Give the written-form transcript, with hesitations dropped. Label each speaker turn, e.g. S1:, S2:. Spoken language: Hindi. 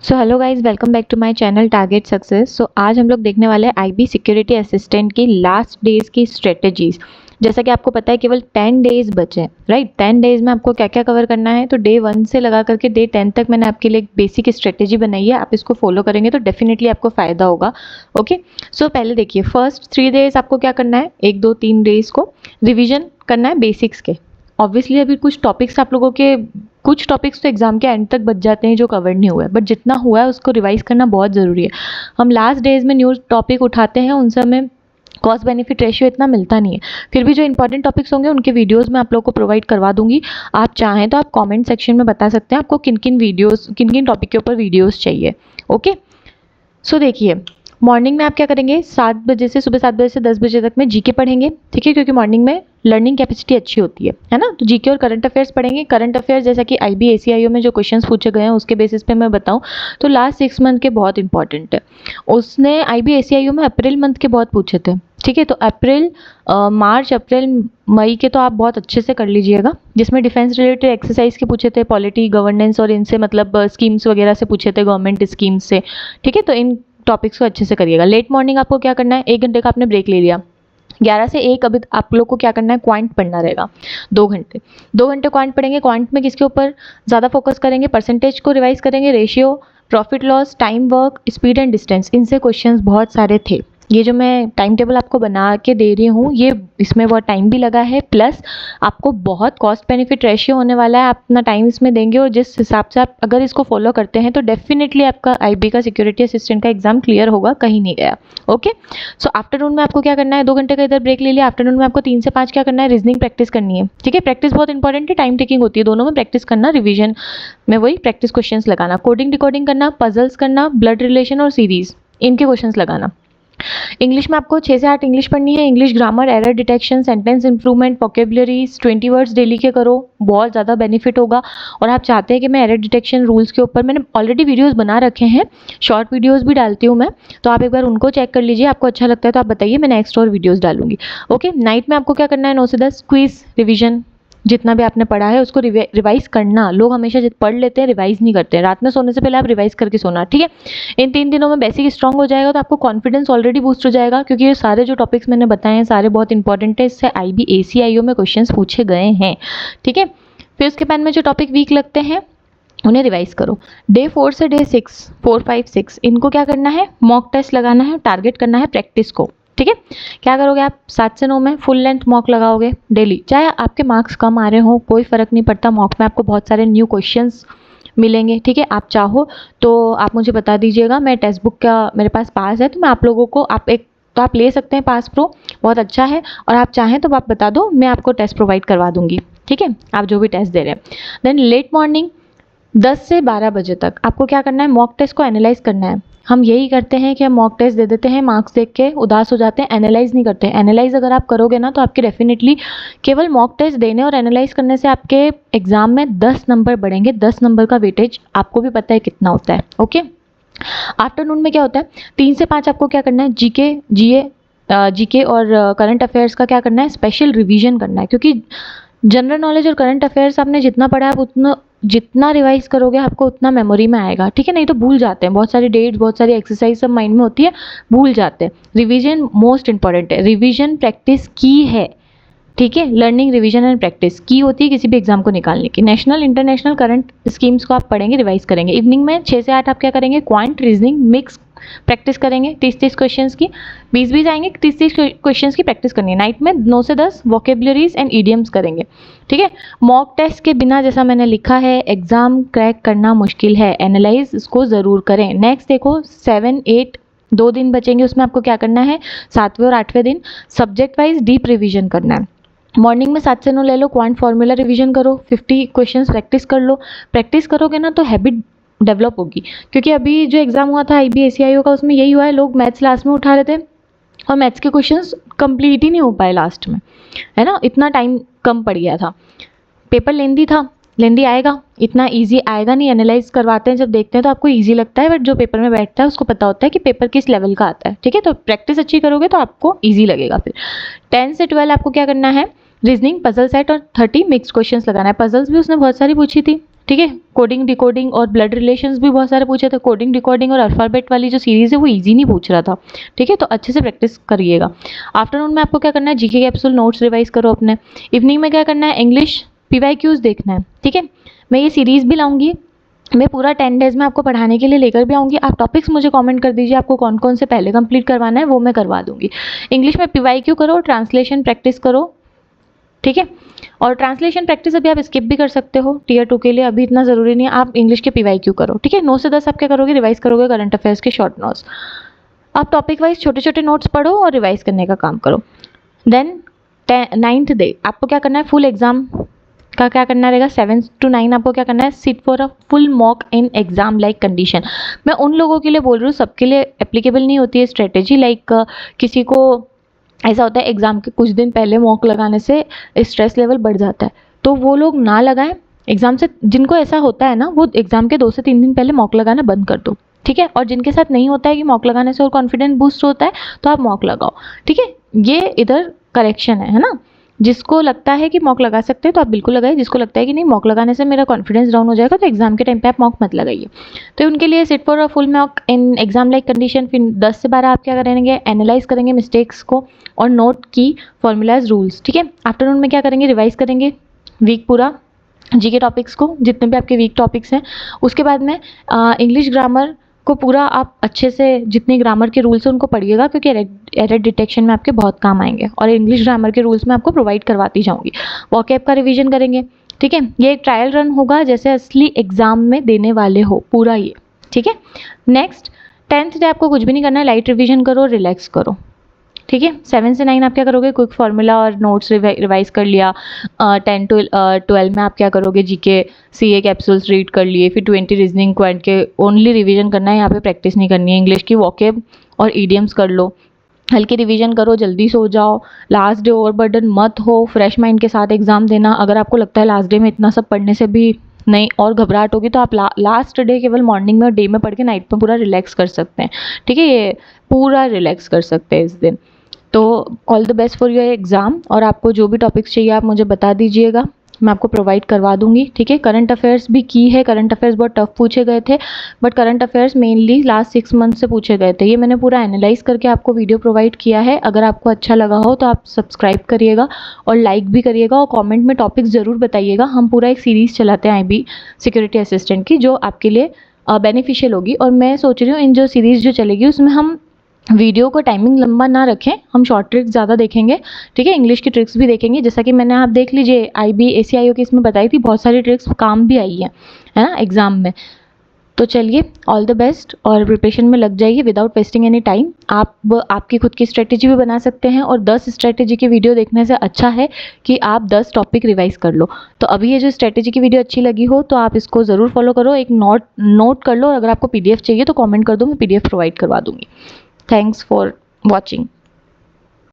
S1: So hello guys, welcome back to my channel target success. So आज हम लोग देखने वाले हैं आईबी सिक्योरिटी असिस्टेंट की लास्ट डेज की स्ट्रेटजीज। जैसा कि आपको पता है केवल 10 डेज बचे हैं, राइट। 10 डेज में आपको क्या क्या कवर करना है, तो डे 1 से लगा करके डे 10 तक मैंने आपके लिए एक बेसिक स्ट्रेटेजी बनाई है। आप इसको फॉलो करेंगे तो डेफिनेटली आपको फायदा होगा। ओके, सो पहले देखिए, फर्स्ट 3 डेज आपको क्या करना है, 1 2 3 डेज को रिविजन करना है बेसिक्स के। ऑब्वियसली अभी कुछ टॉपिक्स आप लोगों के, कुछ टॉपिक्स तो एग्जाम के एंड तक बच जाते हैं जो कवर नहीं हुआ है, बट जितना हुआ है उसको रिवाइज करना बहुत ज़रूरी है। हम लास्ट डेज में न्यू टॉपिक उठाते हैं, उन सब में कॉस्ट बेनिफिट रेशियो इतना मिलता नहीं है। फिर भी जो इंपॉर्टेंट टॉपिक्स होंगे उनके वीडियोस मैं आप लोग को प्रोवाइड करवा दूंगी। आप चाहें तो आप कमेंट सेक्शन में बता सकते हैं आपको किन किन वीडियोस, किन किन टॉपिक के ऊपर वीडियोस चाहिए। ओके, सो देखिए, मॉर्निंग में आप क्या करेंगे, 7 बजे से, सुबह 7 बजे से 10 बजे तक में जीके पढ़ेंगे, ठीक है, क्योंकि मॉर्निंग में लर्निंग कैपेसिटी अच्छी होती है ना। तो जीके और करंट अफेयर्स पढ़ेंगे। करंट अफेयर्स जैसा कि आईबी एसीआईओ में जो क्वेश्चंस पूछे गए हैं उसके बेसिस पे मैं बताऊं तो लास्ट 6 मंथ के बहुत इंपॉर्टेंट है। उसने आईबी एसीआईओ में अप्रैल मंथ के बहुत पूछे थे, ठीक है। तो अप्रैल, मार्च, अप्रैल, मई के तो आप बहुत अच्छे से कर लीजिएगा, जिसमें डिफेंस रिलेटेड एक्सरसाइज के पूछे थे, पॉलिटी, गवर्नेंस और इनसे मतलब स्कीम्स वगैरह से पूछे थे, गवर्नमेंट स्कीम्स से, ठीक है। तो इन टॉपिक्स को अच्छे से करिएगा। लेट मॉर्निंग आपको क्या करना है, 1 घंटे का आपने ब्रेक ले लिया, 11 से 1 अभी आप लोग को क्या करना है, क्वांट पढ़ना रहेगा 2 घंटे क्वांट पढ़ेंगे। क्वांट में किसके ऊपर ज़्यादा फोकस करेंगे, परसेंटेज को रिवाइज करेंगे, ratio, profit loss, time work, speed and distance, इनसे क्वेश्चंस बहुत सारे थे। ये जो मैं टाइम टेबल आपको बना के दे रही हूँ, ये इसमें बहुत टाइम भी लगा है, प्लस आपको बहुत कॉस्ट बेनिफिट रेशियो होने वाला है। आप अपना टाइम इसमें देंगे और जिस हिसाब से आप अगर इसको फॉलो करते हैं तो डेफिनेटली आपका आईबी का सिक्योरिटी असिस्टेंट का एग्जाम क्लियर होगा, कहीं नहीं गया। ओके, सो आफ्टरनून में आपको क्या करना है, 2 घंटे का इधर ब्रेक ले लिया। आफ्टरनून में आपको 3 से 5 क्या करना है, रीजनिंग प्रैक्टिस करनी है, ठीक है। प्रैक्टिस बहुत इंपॉर्टेंट है, टाइम टेकिंग होती है, दोनों में प्रैक्टिस करना, रिविजन में वही प्रैक्टिस क्वेश्चंस लगाना, कोडिंग डिकोडिंग करना, पजल्स करना, ब्लड रिलेशन और सीरीज, इनके क्वेश्चंस लगाना। इंग्लिश में आपको 6 से 8 इंग्लिश पढ़नी है। English grammar, error detection, sentence improvement, vocabularies, 20 words daily के करो, बहुत ज़्यादा बेनिफिट होगा। और आप चाहते हैं कि मैं एरर डिटेक्शन रूल्स के ऊपर, मैंने ऑलरेडी वीडियोस बना रखे हैं, शॉर्ट वीडियोस भी डालती हूँ मैं, तो आप एक बार उनको चेक कर लीजिए। आपको अच्छा लगता है तो आप बताइए, मैं नेक्स्ट और वीडियोस डालूंगी। ओके, नाइट में आपको क्या करना है, 9 से 10 क्विज रिविजन, जितना भी आपने पढ़ा है उसको रिवाइज करना। लोग हमेशा पढ़ लेते हैं, रिवाइज नहीं करते हैं। रात में सोने से पहले आप रिवाइज करके सोना, ठीक है। इन 3 दिनों में बेसिक स्ट्रांग हो जाएगा तो आपको कॉन्फिडेंस ऑलरेडी बूस्ट हो जाएगा, क्योंकि ये सारे जो टॉपिक्स मैंने बताए हैं सारे बहुत इंपॉर्टेंट है। इससे आईबी एसीआईओ में क्वेश्चंस पूछे गए हैं, ठीक है। फिर उसके बाद में जो टॉपिक वीक लगते हैं उन्हें रिवाइज करो। डे 4 से डे 6, 4 5 6, इनको क्या करना है, मॉक टेस्ट लगाना है, टारगेट करना है प्रैक्टिस को, ठीक है। क्या करोगे आप, 7 से 9 में फुल लेंथ मॉक लगाओगे डेली। चाहे आपके मार्क्स कम आ रहे हो, कोई फ़र्क नहीं पड़ता, मॉक में आपको बहुत सारे न्यू क्वेश्चंस मिलेंगे, ठीक है। आप चाहो तो आप मुझे बता दीजिएगा, मैं टेक्स्ट बुक का मेरे पास पास है, तो मैं आप लोगों को, आप एक तो आप ले सकते हैं पास प्रो, बहुत अच्छा है। और आप चाहें तो आप बता दो, मैं आपको टेस्ट प्रोवाइड करवा दूंगी, ठीक है, आप जो भी टेस्ट दे रहे हैं। देन लेट मॉर्निंग 10 से 12 बजे तक आपको क्या करना है, मॉक टेस्ट को एनालाइज करना है। हम यही करते हैं कि हम मॉक टेस्ट दे देते हैं, मार्क्स देख के उदास हो जाते हैं, एनालाइज नहीं करते। एनालाइज अगर आप करोगे ना तो आपके डेफिनेटली केवल मॉक टेस्ट देने और एनालाइज करने से आपके एग्जाम में 10 नंबर बढ़ेंगे। 10 नंबर का वेटेज आपको भी पता है कितना होता है। ओके, आफ्टरनून में क्या होता है, 3 से 5 आपको क्या करना है, जीके और करंट अफेयर्स का क्या करना है, स्पेशल रिवीजन करना है। क्योंकि जनरल नॉलेज और करंट अफेयर्स आपने जितना पढ़ा है, आप उतना जितना रिवाइज करोगे आपको उतना मेमोरी में आएगा, ठीक है। नहीं तो भूल जाते हैं, बहुत सारी डेट्स, बहुत सारी एक्सरसाइज सब माइंड में होती है, भूल जाते हैं। रिवीजन मोस्ट इंपॉर्टेंट है, रिवीजन प्रैक्टिस की है, ठीक है। लर्निंग, रिवीजन एंड प्रैक्टिस की होती है किसी भी एग्जाम को निकालने की। नेशनल इंटरनेशनल करंट स्कीम्स को आप पढ़ेंगे, रिवाइज करेंगे। इवनिंग में 6 से 8 आप क्या करेंगे, क्वांट, रीजनिंग, मिक्स प्रैक्टिस करेंगे, 30-30 क्वेश्चंस की, 20-20 आएंगे, 30-30 क्वेश्चंस की प्रैक्टिस करनी है। नाइट में 9 से 10 वोकेबुलरीज एंड ईडियम्स करेंगे, ठीक है। मॉक टेस्ट के बिना, जैसा मैंने लिखा है, एग्जाम क्रैक करना मुश्किल है, एनालाइज इसको ज़रूर करें। नेक्स्ट देखो, 7 8 2 दिन बचेंगे, उसमें आपको क्या करना है, 7वें और 8वें दिन सब्जेक्ट वाइज डीप रिविजन करना है। मॉर्निंग में 7 से 9 ले लो, क्वांट फार्मूला रिवीजन करो, 50 क्वेश्चंस प्रैक्टिस कर लो। प्रैक्टिस करोगे ना तो हैबिट डेवलप होगी। क्योंकि अभी जो एग्जाम हुआ था आईबी एसीआईओ का, उसमें यही हुआ है, लोग मैथ्स लास्ट में उठा रहे थे और मैथ्स के क्वेश्चंस कंप्लीट ही नहीं हो पाए लास्ट में, है ना, इतना टाइम कम पड़ गया था। पेपर लेंदी था, लेंदी आएगा, इतना इजी आएगा नहीं। एनालाइज करवाते हैं जब देखते हैं तो आपको इजी लगता है, बट जो पेपर में बैठता है उसको पता होता है कि पेपर किस लेवल का आता है, ठीक है। तो प्रैक्टिस अच्छी करोगे तो आपको इजी लगेगा। फिर 10 से 12 आपको क्या करना है, रीजनिंग, पजल सेट और 30 मिक्स क्वेश्चंस लगाना है। पजल्स भी उसने बहुत सारी पूछी थी, ठीक है। कोडिंग डिकोडिंग और ब्लड रिलेशंस भी बहुत सारे पूछे थे। कोडिंग डिकोडिंग और अल्फाबेट वाली जो सीरीज़ है वो इजी नहीं पूछ रहा था, ठीक है। तो अच्छे से प्रैक्टिस करिएगा। आफ्टरनून में आपको क्या करना है, जीके कैप्सूल नोट्स रिवाइज करो अपने। इवनिंग में क्या करना है, इंग्लिश पीवाईक्यूज देखना है, ठीक है। मैं ये सीरीज़ भी लाऊंगी, मैं पूरा 10 डेज में आपको पढ़ाने के लिए लेकर भी आऊँगी। आप टॉपिक्स मुझे कमेंट कर दीजिए आपको कौन कौन से पहले कंप्लीट करवाना है, वो मैं करवा दूँगी। इंग्लिश में पीवाईक्यू करो, ट्रांसलेशन प्रैक्टिस करो, ठीक है। और ट्रांसलेशन प्रैक्टिस अभी आप स्किप भी कर सकते हो टीयर 2 के लिए, अभी इतना ज़रूरी नहीं है। आप इंग्लिश के पीवाईक्यू करो, ठीक है। 9 से 10 आप क्या करोगे, रिवाइज करोगे करंट अफेयर्स के शॉर्ट नोट्स। आप टॉपिक वाइज छोटे छोटे नोट्स पढ़ो और रिवाइज करने का काम करो। देन 9th डे आपको क्या करना है, फुल एग्जाम का क्या करना रहेगा, 7 to 9 आपको क्या करना है, sit for a full mock in exam like condition. मैं उन लोगों के लिए बोल रही हूँ, सबके लिए एप्लीकेबल नहीं होती है स्ट्रेटेजी। लाइक किसी को ऐसा होता है एग्जाम के कुछ दिन पहले मॉक लगाने से स्ट्रेस लेवल बढ़ जाता है, तो वो लोग ना लगाएं एग्जाम से। जिनको ऐसा होता है ना, वो एग्जाम के 2 से 3 दिन पहले मॉक लगाना बंद कर दो, ठीक है। और जिनके साथ नहीं होता है कि मॉक लगाने से और कॉन्फिडेंस बूस्ट होता है, तो आप मॉक लगाओ, ठीक है। ये इधर करेक्शन है ना। जिसको लगता है कि मॉक लगा सकते हैं तो आप बिल्कुल लगाइए, जिसको लगता है कि नहीं मॉक लगाने से मेरा कॉन्फिडेंस डाउन हो जाएगा, तो एग्जाम के टाइम पे आप मॉक मत लगाइए। तो उनके लिए sit for a full mock in exam like condition. फिर 10 से 12 आप क्या करेंगे, एनालाइज करेंगे मिस्टेक्स को और नोट की फॉर्मूलाज रूल्स, ठीक है। आफ्टरनून में क्या करेंगे, रिवाइज करेंगे वीक पूरा जीके टॉपिक्स को, जितने भी आपके वीक टॉपिक्स हैं। उसके बाद में इंग्लिश ग्रामर को पूरा आप अच्छे से जितने ग्रामर के रूल्स हैं उनको पढ़िएगा, क्योंकि एरर डिटेक्शन में आपके बहुत काम आएंगे। और इंग्लिश ग्रामर के रूल्स मैं आपको प्रोवाइड करवाती जाऊंगी। वॉकैब का रिवीजन करेंगे, ठीक है। ये एक ट्रायल रन होगा, जैसे असली एग्जाम में देने वाले हो पूरा ये, ठीक है। नेक्स्ट 10th डे आपको कुछ भी नहीं करना है, लाइट रिवीजन करो, रिलैक्स करो, ठीक है। 7 से 9 आप क्या करोगे, क्विक फार्मूला और नोट्स रिवाइज कर लिया। 10 to 12 में आप क्या करोगे, जीके सीए कैप्सूल्स रीड कर लिए। फिर 20 रीजनिंग क्वांट के ओनली रिवीजन करना है, यहाँ पे प्रैक्टिस नहीं करनी है। इंग्लिश की वॉकेब और ईडियम्स कर लो, हल्की रिवीजन करो, जल्दी सो जाओ। लास्ट डे ओवरबर्डन मत हो, फ्रेश माइंड के साथ एग्जाम देना। अगर आपको लगता है लास्ट डे में इतना सब पढ़ने से भी नहीं और घबराहट होगी, तो आप लास्ट डे केवल मॉर्निंग में और डे में पढ़ के नाइट में पूरा रिलैक्स कर सकते हैं, ठीक है। ये पूरा रिलैक्स कर सकते हैं इस दिन। तो all the best for your exam. और आपको जो भी टॉपिक्स चाहिए आप मुझे बता दीजिएगा, मैं आपको प्रोवाइड करवा दूंगी, ठीक है। करंट अफेयर्स भी की है, करंट अफेयर्स बहुत टफ पूछे गए थे, but current affairs mainly last 6 month से पूछे गए थे। ये मैंने पूरा एनालाइज करके आपको वीडियो प्रोवाइड किया है। अगर आपको अच्छा लगा हो तो आप सब्सक्राइब करिएगा और लाइक भी करिएगा, और कॉमेंट में टॉपिक्स ज़रूर बताइएगा। हम पूरा एक सीरीज़ चलाते हैं IB सिक्योरिटी असिस्टेंट की, जो आपके लिए बेनिफिशियल होगी। और मैं सोच रही हूँ इन जो सीरीज़ जो चलेगी उसमें हम वीडियो को टाइमिंग लंबा ना रखें, हम शॉर्ट ट्रिक्स ज़्यादा देखेंगे, ठीक है। इंग्लिश की ट्रिक्स भी देखेंगे, जैसा कि मैंने आप देख लीजिए IB ACIO की इसमें बताई थी, बहुत सारी ट्रिक्स काम भी आई है ना एग्जाम में। तो चलिए, ऑल द बेस्ट और प्रिपरेशन में लग जाइए विदाउट वेस्टिंग एनी टाइम। आप आपकी खुद की स्ट्रेटेजी भी बना सकते हैं, और 10 स्ट्रेटेजी की वीडियो देखने से अच्छा है कि आप 10 टॉपिक रिवाइज कर लो। तो अभी ये जो स्ट्रेटेजी की वीडियो अच्छी लगी हो तो आप इसको ज़रूर फॉलो करो, एक नोट कर लो, और अगर आपको PDF चाहिए तो कॉमेंट कर दो, मैं PDF प्रोवाइड करवा दूँगी। Thanks for watching.